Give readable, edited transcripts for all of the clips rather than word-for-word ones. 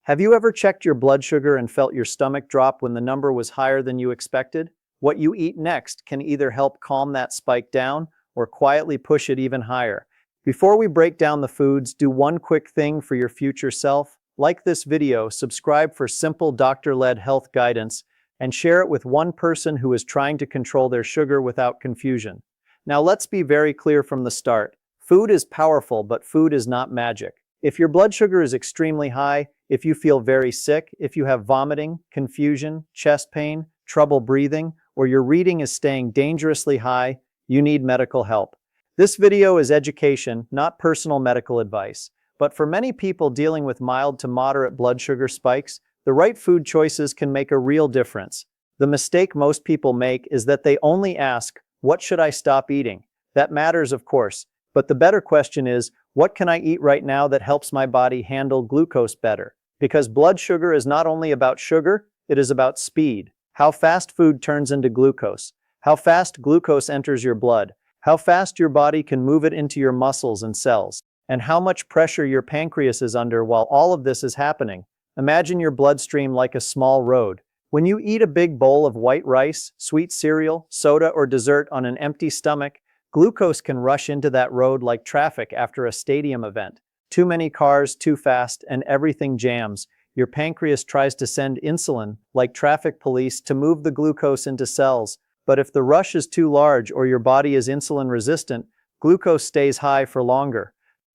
Have you ever checked your blood sugar and felt your stomach drop when the number was higher than you expected? What you eat next can either help calm that spike down or quietly push it even higher. Before we break down the foods, do one quick thing for your future self. Like this video, subscribe for simple doctor-led health guidance, and share it with one person who is trying to control their sugar without confusion. Now let's be very clear from the start. Food is powerful, but food is not magic. If your blood sugar is extremely high, if you feel very sick, if you have vomiting, confusion, chest pain, trouble breathing, or your reading is staying dangerously high, you need medical help. This video is education, not personal medical advice. But for many people dealing with mild to moderate blood sugar spikes, the right food choices can make a real difference. The mistake most people make is that they only ask, "What should I stop eating?" That matters, of course, but the better question is, what can I eat right now that helps my body handle glucose better? Because blood sugar is not only about sugar, it is about speed. How fast food turns into glucose, how fast glucose enters your blood, how fast your body can move it into your muscles and cells, and how much pressure your pancreas is under while all of this is happening. Imagine your bloodstream like a small road. When you eat a big bowl of white rice, sweet cereal, soda, or dessert on an empty stomach, glucose can rush into that road like traffic after a stadium event. Too many cars, too fast, and everything jams. Your pancreas tries to send insulin, like traffic police, to move the glucose into cells. But if the rush is too large or your body is insulin resistant, glucose stays high for longer.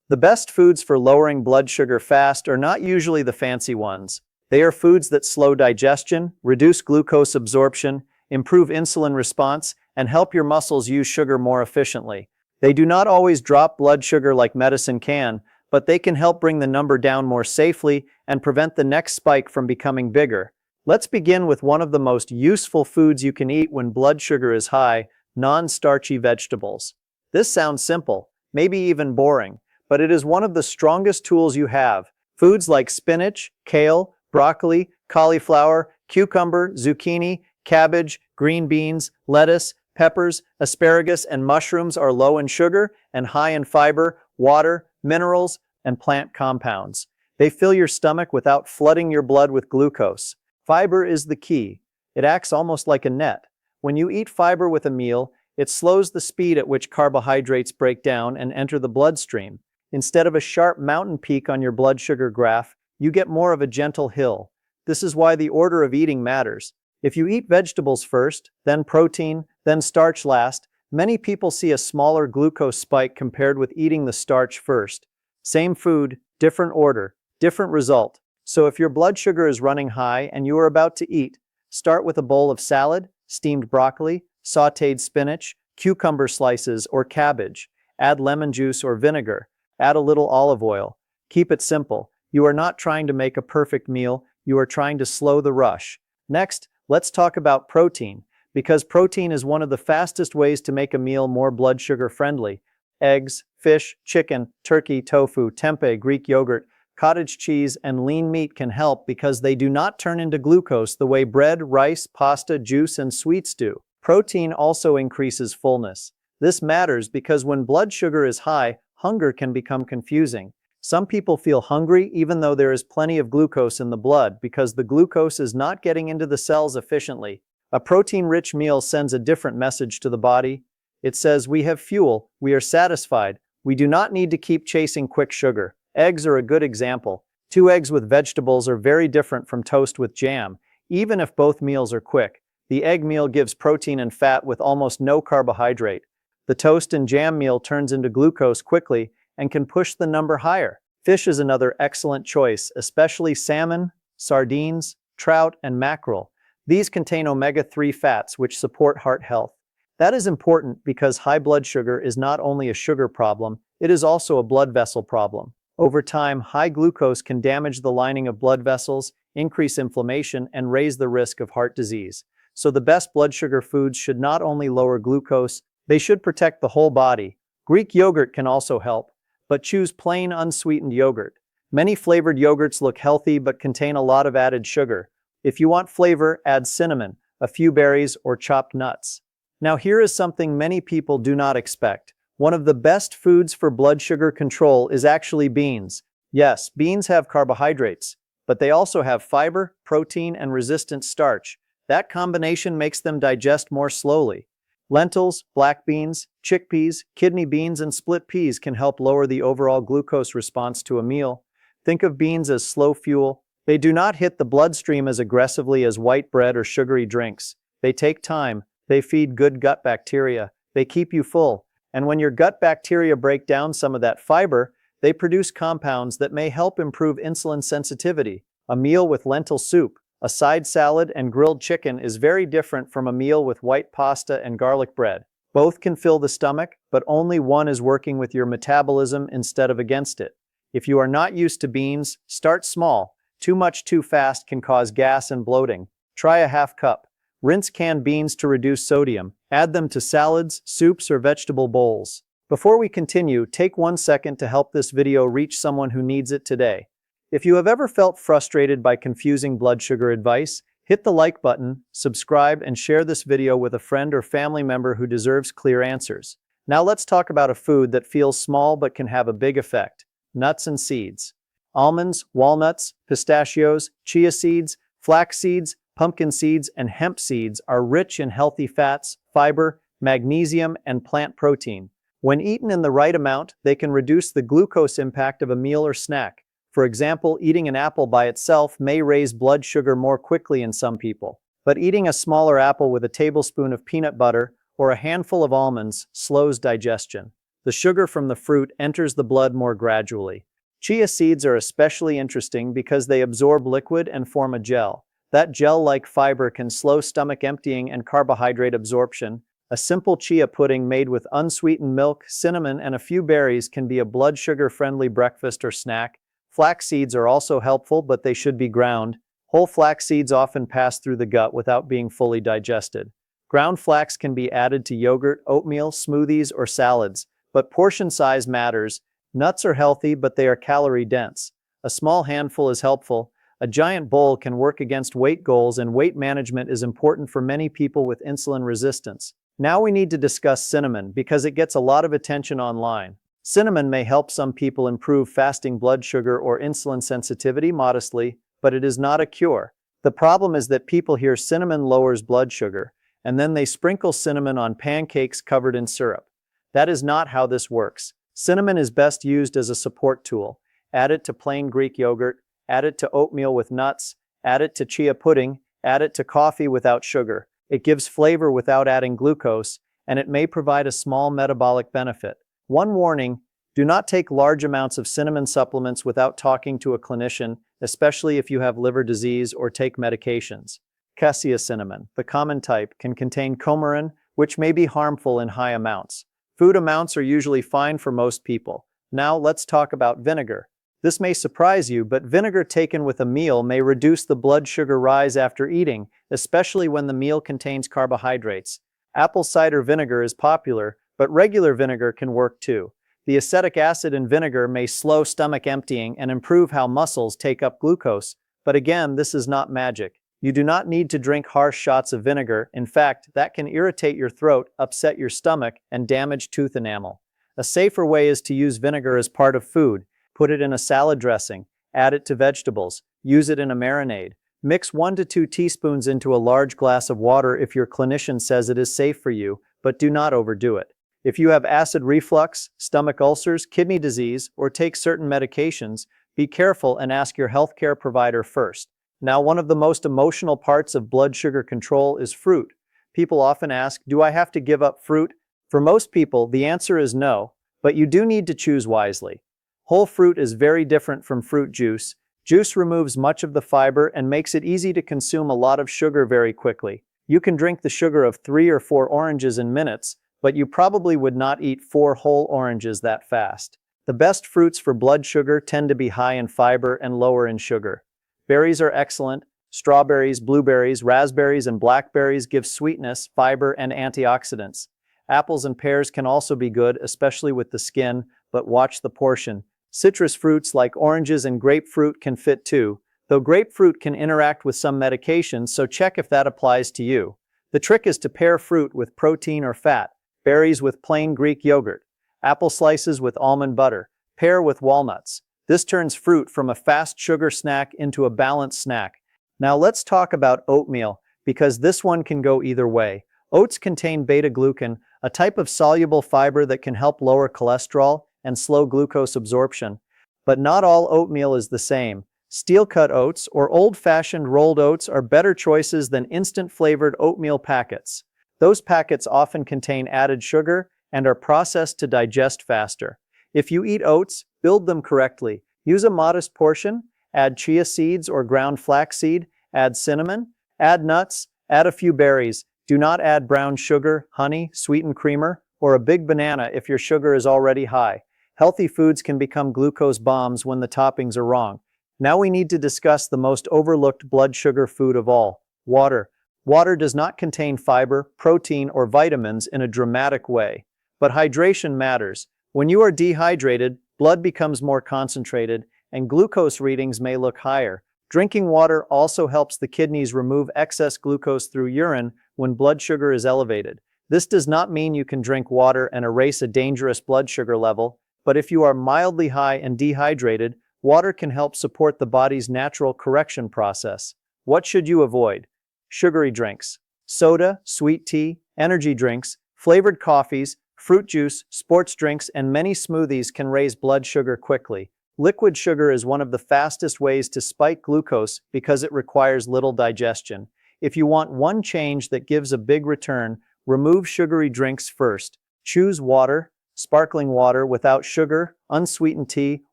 The best foods for lowering blood sugar fast are not usually the fancy ones. They are foods that slow digestion, reduce glucose absorption, improve insulin response, and help your muscles use sugar more efficiently. They do not always drop blood sugar like medicine can, but they can help bring the number down more safely and prevent the next spike from becoming bigger. Let's begin with one of the most useful foods you can eat when blood sugar is high: non-starchy vegetables. This sounds simple, maybe even boring, but it is one of the strongest tools you have. Foods like spinach, kale, broccoli, cauliflower, cucumber, zucchini, cabbage, green beans, lettuce, peppers, asparagus, and mushrooms are low in sugar and high in fiber, water, minerals, and plant compounds. They fill your stomach without flooding your blood with glucose. Fiber is the key. It acts almost like a net. When you eat fiber with a meal, it slows the speed at which carbohydrates break down and enter the bloodstream. Instead of a sharp mountain peak on your blood sugar graph, you get more of a gentle hill. This is why the order of eating matters. If you eat vegetables first, then protein, then starch last, many people see a smaller glucose spike compared with eating the starch first. Same food, different order, different result. So if your blood sugar is running high and you are about to eat, start with a bowl of salad, steamed broccoli, sautéed spinach, cucumber slices, or cabbage. Add lemon juice or vinegar. Add a little olive oil. Keep it simple. You are not trying to make a perfect meal, you are trying to slow the rush. Next, let's talk about protein, because protein is one of the fastest ways to make a meal more blood sugar friendly. Eggs, fish, chicken, turkey, tofu, tempeh, Greek yogurt, cottage cheese, and lean meat can help because they do not turn into glucose the way bread, rice, pasta, juice, and sweets do. Protein also increases fullness. This matters because when blood sugar is high, hunger can become confusing. Some people feel hungry even though there is plenty of glucose in the blood because the glucose is not getting into the cells efficiently. A protein-rich meal sends a different message to the body. It says, "We have fuel, we are satisfied, we do not need to keep chasing quick sugar." Eggs are a good example. 2 eggs with vegetables are very different from toast with jam, even if both meals are quick. The egg meal gives protein and fat with almost no carbohydrate. The toast and jam meal turns into glucose quickly and can push the number higher. Fish is another excellent choice, especially salmon, sardines, trout, and mackerel. These contain omega-3 fats which support heart health. That is important because high blood sugar is not only a sugar problem, it is also a blood vessel problem. Over time, high glucose can damage the lining of blood vessels, increase inflammation, and raise the risk of heart disease. So the best blood sugar foods should not only lower glucose, they should protect the whole body. Greek yogurt can also help, but choose plain unsweetened yogurt. Many flavored yogurts look healthy but contain a lot of added sugar. If you want flavor, add cinnamon, a few berries, or chopped nuts. Now here is something many people do not expect. One of the best foods for blood sugar control is actually beans. Yes, beans have carbohydrates, but they also have fiber, protein, and resistant starch. That combination makes them digest more slowly. Lentils, black beans, chickpeas, kidney beans, and split peas can help lower the overall glucose response to a meal. Think of beans as slow fuel. They do not hit the bloodstream as aggressively as white bread or sugary drinks. They take time. They feed good gut bacteria. They keep you full. And when your gut bacteria break down some of that fiber, they produce compounds that may help improve insulin sensitivity. A meal with lentil soup, a side salad, and grilled chicken is very different from a meal with white pasta and garlic bread. Both can fill the stomach, but only one is working with your metabolism instead of against it. If you are not used to beans, start small. Too much too fast can cause gas and bloating. Try a half cup. Rinse canned beans to reduce sodium. Add them to salads, soups, or vegetable bowls. Before we continue, take 1 second to help this video reach someone who needs it today. If you have ever felt frustrated by confusing blood sugar advice, hit the like button, subscribe, and share this video with a friend or family member who deserves clear answers. Now let's talk about a food that feels small but can have a big effect: nuts and seeds. Almonds, walnuts, pistachios, chia seeds, flax seeds, pumpkin seeds, and hemp seeds are rich in healthy fats, fiber, magnesium, and plant protein. When eaten in the right amount, they can reduce the glucose impact of a meal or snack. For example, eating an apple by itself may raise blood sugar more quickly in some people, but eating a smaller apple with a tablespoon of peanut butter or a handful of almonds slows digestion. The sugar from the fruit enters the blood more gradually. Chia seeds are especially interesting because they absorb liquid and form a gel. That gel-like fiber can slow stomach emptying and carbohydrate absorption. A simple chia pudding made with unsweetened milk, cinnamon, and a few berries can be a blood sugar-friendly breakfast or snack. Flax seeds are also helpful, but they should be ground. Whole flax seeds often pass through the gut without being fully digested. Ground flax can be added to yogurt, oatmeal, smoothies, or salads, but portion size matters. Nuts are healthy, but they are calorie-dense. A small handful is helpful. A giant bowl can work against weight goals, and weight management is important for many people with insulin resistance. Now we need to discuss cinnamon because it gets a lot of attention online. Cinnamon may help some people improve fasting blood sugar or insulin sensitivity modestly, but it is not a cure. The problem is that people hear cinnamon lowers blood sugar, and then they sprinkle cinnamon on pancakes covered in syrup. That is not how this works. Cinnamon is best used as a support tool. Add it to plain Greek yogurt, add it to oatmeal with nuts, add it to chia pudding, add it to coffee without sugar. It gives flavor without adding glucose, and it may provide a small metabolic benefit. One warning: do not take large amounts of cinnamon supplements without talking to a clinician, especially if you have liver disease or take medications. Cassia cinnamon, the common type, can contain coumarin, which may be harmful in high amounts. Food amounts are usually fine for most people. Now let's talk about vinegar. This may surprise you, but vinegar taken with a meal may reduce the blood sugar rise after eating, especially when the meal contains carbohydrates. Apple cider vinegar is popular, but regular vinegar can work too. The acetic acid in vinegar may slow stomach emptying and improve how muscles take up glucose, but again, this is not magic. You do not need to drink harsh shots of vinegar. In fact, that can irritate your throat, upset your stomach, and damage tooth enamel. A safer way is to use vinegar as part of food. Put it in a salad dressing, add it to vegetables, use it in a marinade. Mix 1 to 2 teaspoons into a large glass of water if your clinician says it is safe for you, but do not overdo it. If you have acid reflux, stomach ulcers, kidney disease, or take certain medications, be careful and ask your healthcare provider first. Now, one of the most emotional parts of blood sugar control is fruit. People often ask, do I have to give up fruit? For most people, the answer is no, but you do need to choose wisely. Whole fruit is very different from fruit juice. Juice removes much of the fiber and makes it easy to consume a lot of sugar very quickly. You can drink the sugar of 3 or 4 oranges in minutes, but you probably would not eat 4 whole oranges that fast. The best fruits for blood sugar tend to be high in fiber and lower in sugar. Berries are excellent. Strawberries, blueberries, raspberries, and blackberries give sweetness, fiber, and antioxidants. Apples and pears can also be good, especially with the skin, but watch the portion. Citrus fruits like oranges and grapefruit can fit too, though grapefruit can interact with some medications, so check if that applies to you. The trick is to pair fruit with protein or fat, berries with plain Greek yogurt, apple slices with almond butter, pear with walnuts. This turns fruit from a fast sugar snack into a balanced snack. Now let's talk about oatmeal, because this one can go either way. Oats contain beta-glucan, a type of soluble fiber that can help lower cholesterol and slow glucose absorption. But not all oatmeal is the same. Steel-cut oats or old-fashioned rolled oats are better choices than instant-flavored oatmeal packets. Those packets often contain added sugar and are processed to digest faster. If you eat oats, build them correctly. Use a modest portion, add chia seeds or ground flaxseed, add cinnamon, add nuts, add a few berries. Do not add brown sugar, honey, sweetened creamer, or a big banana if your sugar is already high. Healthy foods can become glucose bombs when the toppings are wrong. Now we need to discuss the most overlooked blood sugar food of all, water. Water does not contain fiber, protein, or vitamins in a dramatic way. But hydration matters. When you are dehydrated, blood becomes more concentrated, and glucose readings may look higher. Drinking water also helps the kidneys remove excess glucose through urine when blood sugar is elevated. This does not mean you can drink water and erase a dangerous blood sugar level, but if you are mildly high and dehydrated, water can help support the body's natural correction process. What should you avoid? Sugary drinks. Soda, sweet tea, energy drinks, flavored coffees, fruit juice, sports drinks, and many smoothies can raise blood sugar quickly. Liquid sugar is one of the fastest ways to spike glucose because it requires little digestion. If you want one change that gives a big return, remove sugary drinks first. Choose water, sparkling water without sugar, unsweetened tea,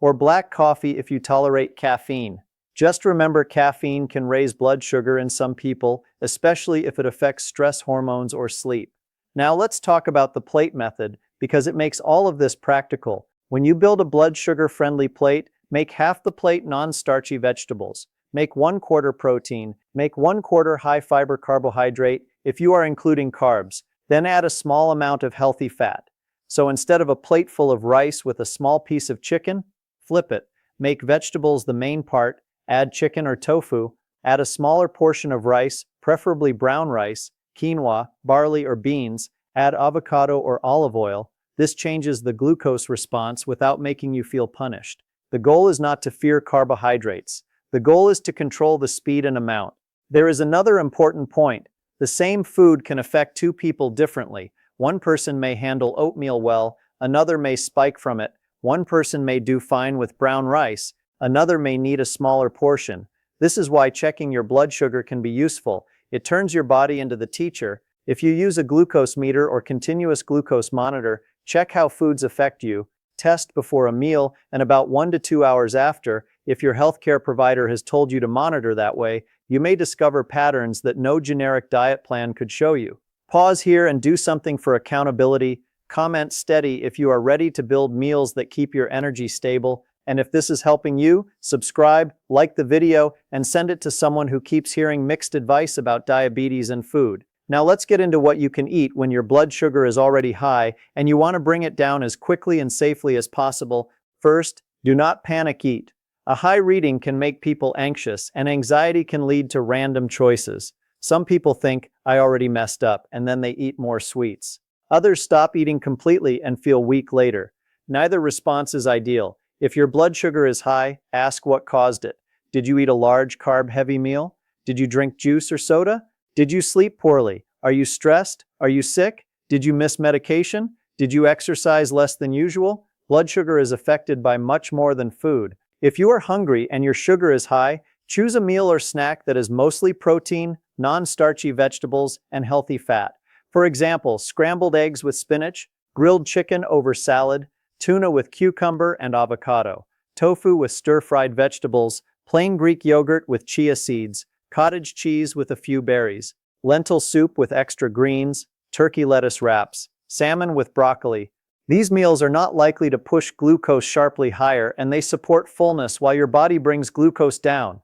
or black coffee if you tolerate caffeine. Just remember, caffeine can raise blood sugar in some people, especially if it affects stress hormones or sleep. Now let's talk about the plate method, because it makes all of this practical. When you build a blood sugar-friendly plate, make half the plate non-starchy vegetables. Make 1/4 protein. Make 1/4 high-fiber carbohydrate if you are including carbs. Then add a small amount of healthy fat. So instead of a plate full of rice with a small piece of chicken, flip it. Make vegetables the main part, add chicken or tofu, add a smaller portion of rice, preferably brown rice, quinoa, barley, or beans, add avocado or olive oil. This changes the glucose response without making you feel punished. The goal is not to fear carbohydrates. The goal is to control the speed and amount. There is another important point. The same food can affect two people differently. One person may handle oatmeal well, another may spike from it. One person may do fine with brown rice, another may need a smaller portion. This is why checking your blood sugar can be useful. It turns your body into the teacher. If you use a glucose meter or continuous glucose monitor, check how foods affect you. Test before a meal and about 1 to 2 hours after. If your healthcare provider has told you to monitor that way, you may discover patterns that no generic diet plan could show you. Pause here and do something for accountability. Comment steady if you are ready to build meals that keep your energy stable. And if this is helping you, subscribe, like the video, and send it to someone who keeps hearing mixed advice about diabetes and food. Now let's get into what you can eat when your blood sugar is already high and you want to bring it down as quickly and safely as possible. First, do not panic eat. A high reading can make people anxious, and anxiety can lead to random choices. Some people think, I already messed up, and then they eat more sweets. Others stop eating completely and feel weak later. Neither response is ideal. If your blood sugar is high, ask what caused it. Did you eat a large carb-heavy meal? Did you drink juice or soda? Did you sleep poorly? Are you stressed? Are you sick? Did you miss medication? Did you exercise less than usual? Blood sugar is affected by much more than food. If you are hungry and your sugar is high, choose a meal or snack that is mostly protein, non-starchy vegetables, and healthy fat. For example, scrambled eggs with spinach, grilled chicken over salad, tuna with cucumber and avocado, tofu with stir-fried vegetables, plain Greek yogurt with chia seeds, cottage cheese with a few berries, lentil soup with extra greens, turkey lettuce wraps, salmon with broccoli. These meals are not likely to push glucose sharply higher, and they support fullness while your body brings glucose down.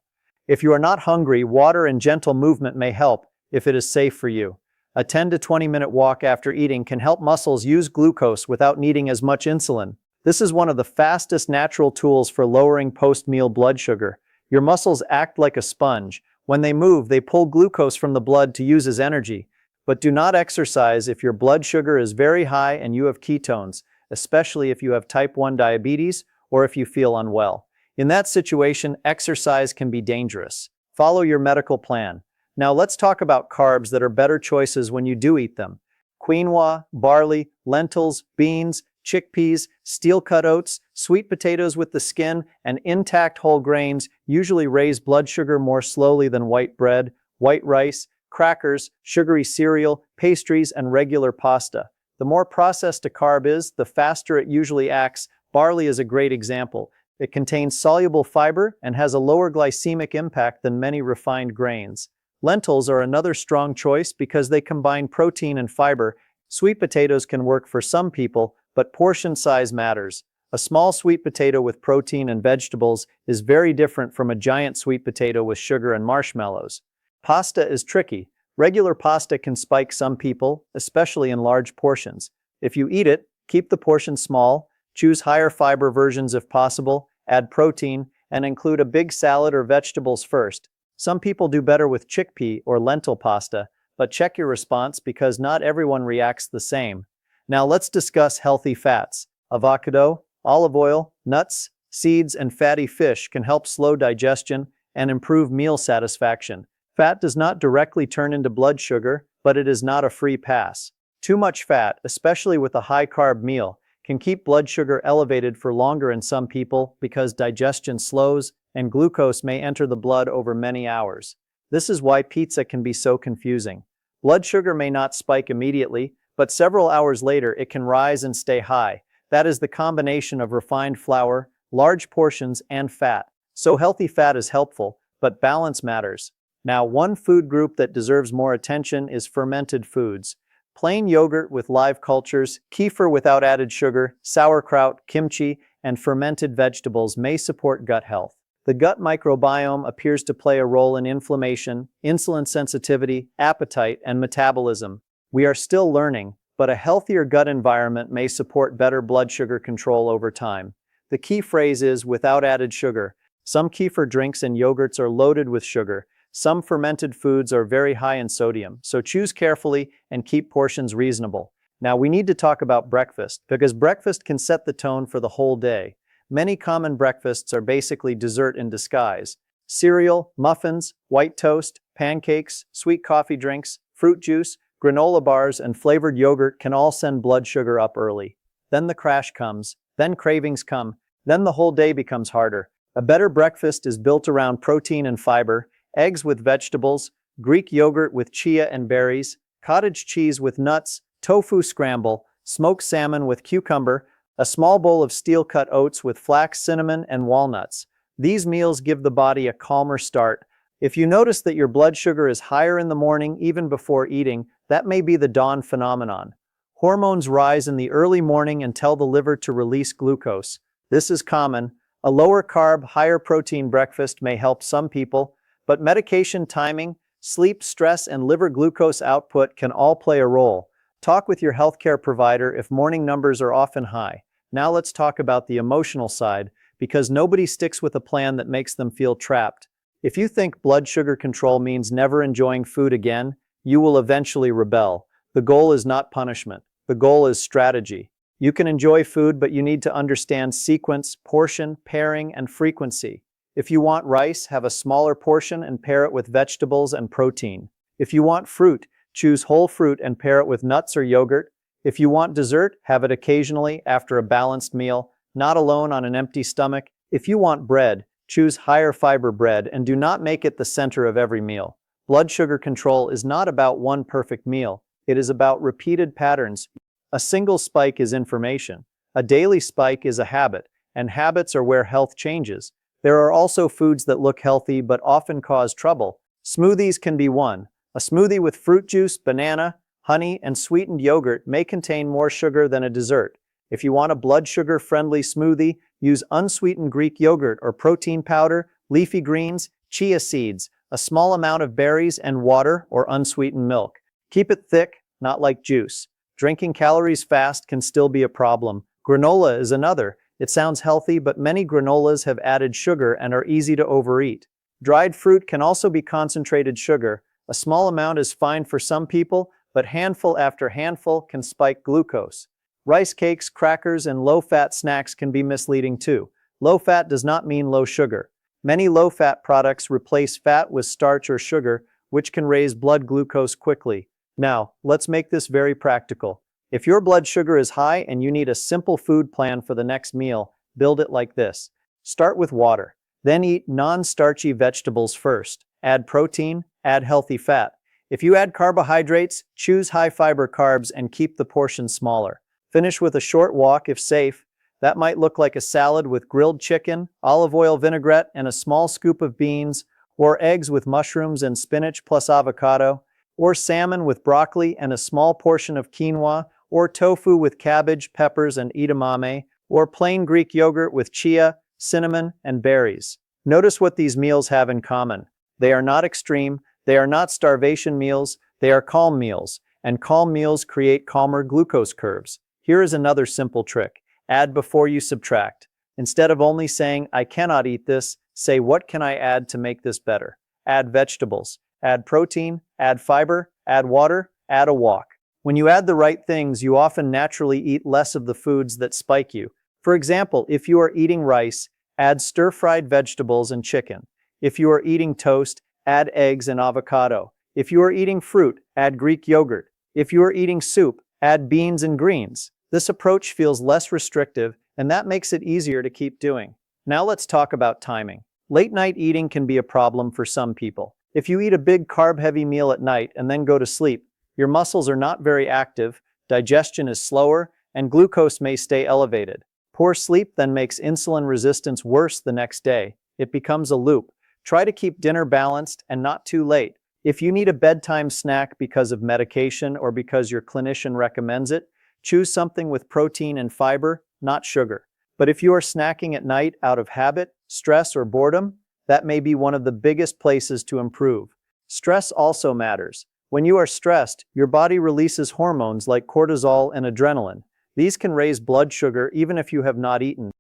If you are not hungry, water and gentle movement may help if it is safe for you. A 10 to 20 minute walk after eating can help muscles use glucose without needing as much insulin. This is one of the fastest natural tools for lowering post-meal blood sugar. Your muscles act like a sponge. When they move, they pull glucose from the blood to use as energy. But do not exercise if your blood sugar is very high and you have ketones, especially if you have type 1 diabetes or if you feel unwell. In that situation, exercise can be dangerous. Follow your medical plan. Now let's talk about carbs that are better choices when you do eat them. Quinoa, barley, lentils, beans, chickpeas, steel-cut oats, sweet potatoes with the skin, and intact whole grains usually raise blood sugar more slowly than white bread, white rice, crackers, sugary cereal, pastries, and regular pasta. The more processed a carb is, the faster it usually acts. Barley is a great example. It contains soluble fiber and has a lower glycemic impact than many refined grains. Lentils are another strong choice because they combine protein and fiber. Sweet potatoes can work for some people, but portion size matters. A small sweet potato with protein and vegetables is very different from a giant sweet potato with sugar and marshmallows. Pasta is tricky. Regular pasta can spike some people, especially in large portions. If you eat it, keep the portion small, choose higher fiber versions if possible, add protein, and include a big salad or vegetables first. Some people do better with chickpea or lentil pasta, but check your response because not everyone reacts the same. Now let's discuss healthy fats. Avocado, olive oil, nuts, seeds, and fatty fish can help slow digestion and improve meal satisfaction. Fat does not directly turn into blood sugar, but it is not a free pass. Too much fat, especially with a high-carb meal, can keep blood sugar elevated for longer in some people because digestion slows and glucose may enter the blood over many hours. This is why pizza can be so confusing. Blood sugar may not spike immediately, but several hours later it can rise and stay high. That is the combination of refined flour, large portions, and fat. So healthy fat is helpful, but balance matters. Now, one food group that deserves more attention is fermented foods. Plain yogurt with live cultures, kefir without added sugar, sauerkraut, kimchi, and fermented vegetables may support gut health. The gut microbiome appears to play a role in inflammation, insulin sensitivity, appetite, and metabolism. We are still learning, but a healthier gut environment may support better blood sugar control over time. The key phrase is without added sugar. Some kefir drinks and yogurts are loaded with sugar. Some fermented foods are very high in sodium, so choose carefully and keep portions reasonable. Now we need to talk about breakfast, because breakfast can set the tone for the whole day. Many common breakfasts are basically dessert in disguise. Cereal, muffins, white toast, pancakes, sweet coffee drinks, fruit juice, granola bars, and flavored yogurt can all send blood sugar up early. Then the crash comes, then cravings come, then the whole day becomes harder. A better breakfast is built around protein and fiber, eggs with vegetables, Greek yogurt with chia and berries, cottage cheese with nuts, tofu scramble, smoked salmon with cucumber, a small bowl of steel-cut oats with flax, cinnamon, and walnuts. These meals give the body a calmer start. If you notice that your blood sugar is higher in the morning even before eating, that may be the dawn phenomenon. Hormones rise in the early morning and tell the liver to release glucose. This is common. A lower carb, higher protein breakfast may help some people, but medication timing, sleep, stress, and liver glucose output can all play a role. Talk with your healthcare provider if morning numbers are often high. Now let's talk about the emotional side, because nobody sticks with a plan that makes them feel trapped. If you think blood sugar control means never enjoying food again, you will eventually rebel. The goal is not punishment. The goal is strategy. You can enjoy food, but you need to understand sequence, portion, pairing, and frequency. If you want rice, have a smaller portion and pair it with vegetables and protein. If you want fruit, choose whole fruit and pair it with nuts or yogurt. If you want dessert, have it occasionally after a balanced meal, not alone on an empty stomach. If you want bread, choose higher fiber bread and do not make it the center of every meal. Blood sugar control is not about one perfect meal. It is about repeated patterns. A single spike is information. A daily spike is a habit, and habits are where health changes. There are also foods that look healthy but often cause trouble. Smoothies can be one. A smoothie with fruit juice, banana, honey, and sweetened yogurt may contain more sugar than a dessert. If you want a blood sugar-friendly smoothie, use unsweetened Greek yogurt or protein powder, leafy greens, chia seeds, a small amount of berries, and water or unsweetened milk. Keep it thick, not like juice. Drinking calories fast can still be a problem. Granola is another. It sounds healthy, but many granolas have added sugar and are easy to overeat. Dried fruit can also be concentrated sugar. A small amount is fine for some people, but handful after handful can spike glucose. Rice cakes, crackers, and low-fat snacks can be misleading too. Low fat does not mean low sugar. Many low-fat products replace fat with starch or sugar, which can raise blood glucose quickly. Now, let's make this very practical. If your blood sugar is high and you need a simple food plan for the next meal, build it like this. Start with water. Then eat non-starchy vegetables first. Add protein, add healthy fat. If you add carbohydrates, choose high-fiber carbs and keep the portion smaller. Finish with a short walk if safe. That might look like a salad with grilled chicken, olive oil vinaigrette, and a small scoop of beans, or eggs with mushrooms and spinach plus avocado, or salmon with broccoli and a small portion of quinoa, or tofu with cabbage, peppers, and edamame, or plain Greek yogurt with chia, cinnamon, and berries. Notice what these meals have in common. They are not extreme, they are not starvation meals, they are calm meals, and calm meals create calmer glucose curves. Here is another simple trick. Add before you subtract. Instead of only saying, I cannot eat this, say, what can I add to make this better? Add vegetables, add protein, add fiber, add water, add a walk. When you add the right things, you often naturally eat less of the foods that spike you. For example, if you are eating rice, add stir-fried vegetables and chicken. If you are eating toast, add eggs and avocado. If you are eating fruit, add Greek yogurt. If you are eating soup, add beans and greens. This approach feels less restrictive, and that makes it easier to keep doing. Now let's talk about timing. Late-night eating can be a problem for some people. If you eat a big carb-heavy meal at night and then go to sleep, your muscles are not very active, digestion is slower, and glucose may stay elevated. Poor sleep then makes insulin resistance worse the next day. It becomes a loop. Try to keep dinner balanced and not too late. If you need a bedtime snack because of medication or because your clinician recommends it, choose something with protein and fiber, not sugar. But if you are snacking at night out of habit, stress, or boredom, that may be one of the biggest places to improve. Stress also matters. When you are stressed, your body releases hormones like cortisol and adrenaline. These can raise blood sugar even if you have not eaten.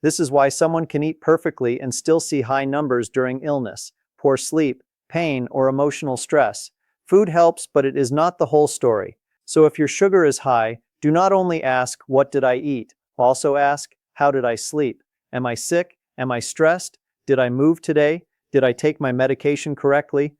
This is why someone can eat perfectly and still see high numbers during illness, poor sleep, pain, or emotional stress. Food helps, but it is not the whole story. So if your sugar is high, do not only ask, what did I eat? Also ask, how did I sleep? Am I sick? Am I stressed? Did I move today? Did I take my medication correctly?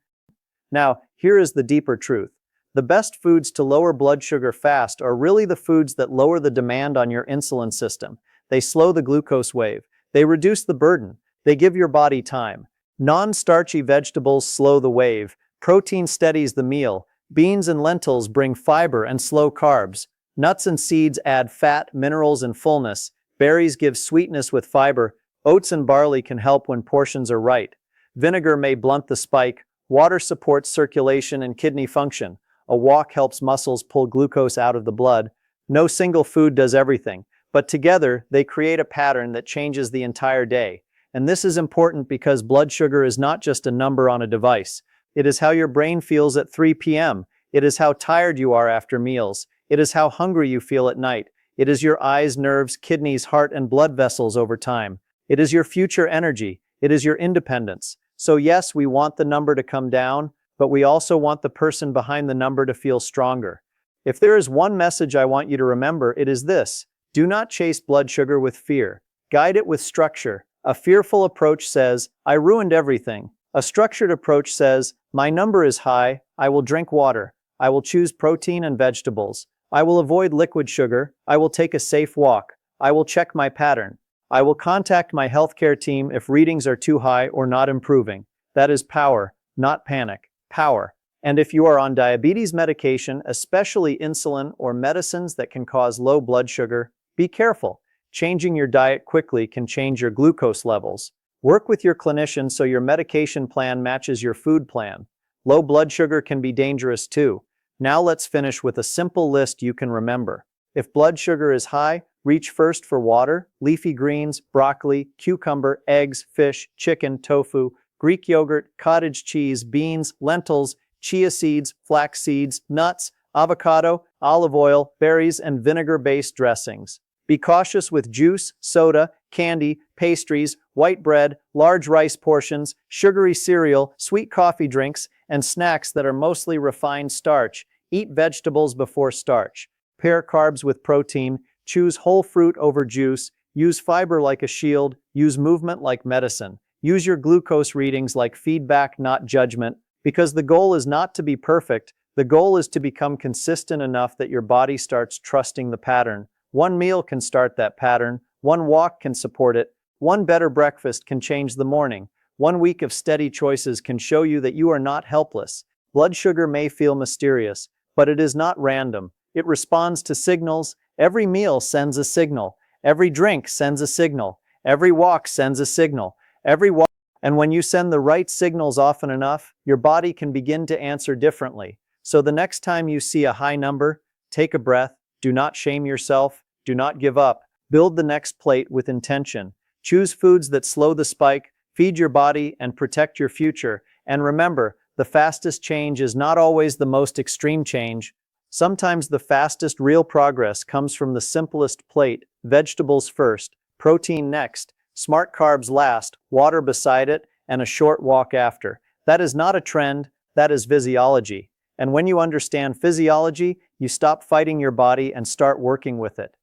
Now, here is the deeper truth. The best foods to lower blood sugar fast are really the foods that lower the demand on your insulin system. They slow the glucose wave. They reduce the burden. They give your body time. Non-starchy vegetables slow the wave. Protein steadies the meal. Beans and lentils bring fiber and slow carbs. Nuts and seeds add fat, minerals, and fullness. Berries give sweetness with fiber. Oats and barley can help when portions are right. Vinegar may blunt the spike. Water supports circulation and kidney function. A walk helps muscles pull glucose out of the blood. No single food does everything, but together they create a pattern that changes the entire day. And this is important because blood sugar is not just a number on a device. It is how your brain feels at 3 p.m. It is how tired you are after meals. It is how hungry you feel at night. It is your eyes, nerves, kidneys, heart, and blood vessels over time. It is your future energy. It is your independence. So yes, we want the number to come down, but we also want the person behind the number to feel stronger. If there is one message I want you to remember, it is this: do not chase blood sugar with fear. Guide it with structure. A fearful approach says, I ruined everything. A structured approach says, my number is high, I will drink water. I will choose protein and vegetables. I will avoid liquid sugar. I will take a safe walk. I will check my pattern. I will contact my healthcare team if readings are too high or not improving. That is power, not panic. Power. And if you are on diabetes medication, especially insulin or medicines that can cause low blood sugar, be careful. Changing your diet quickly can change your glucose levels. Work with your clinician so your medication plan matches your food plan. Low blood sugar can be dangerous too. Now let's finish with a simple list you can remember. If blood sugar is high, reach first for water, leafy greens, broccoli, cucumber, eggs, fish, chicken, tofu, Greek yogurt, cottage cheese, beans, lentils, chia seeds, flax seeds, nuts, avocado, olive oil, berries, and vinegar-based dressings. Be cautious with juice, soda, candy, pastries, white bread, large rice portions, sugary cereal, sweet coffee drinks, and snacks that are mostly refined starch. Eat vegetables before starch. Pair carbs with protein. Choose whole fruit over juice. Use fiber like a shield. Use movement like medicine. Use your glucose readings like feedback, not judgment, because the goal is not to be perfect. The goal is to become consistent enough that your body starts trusting the pattern. One meal can start that pattern. One walk can support it. One better breakfast can change the morning. One week of steady choices can show you that you are not helpless. Blood sugar may feel mysterious, but it is not random. It responds to signals. Every meal sends a signal. Every drink sends a signal. Every walk sends a signal. And when you send the right signals often enough, your body can begin to answer differently. So the next time you see a high number, take a breath. Do not shame yourself. Do not give up. Build the next plate with intention. Choose foods that slow the spike, feed your body, and protect your future. And remember, the fastest change is not always the most extreme change. Sometimes the fastest real progress comes from the simplest plate: vegetables first, protein next, smart carbs last, water beside it, and a short walk after. That is not a trend, that is physiology. And when you understand physiology, you stop fighting your body and start working with it.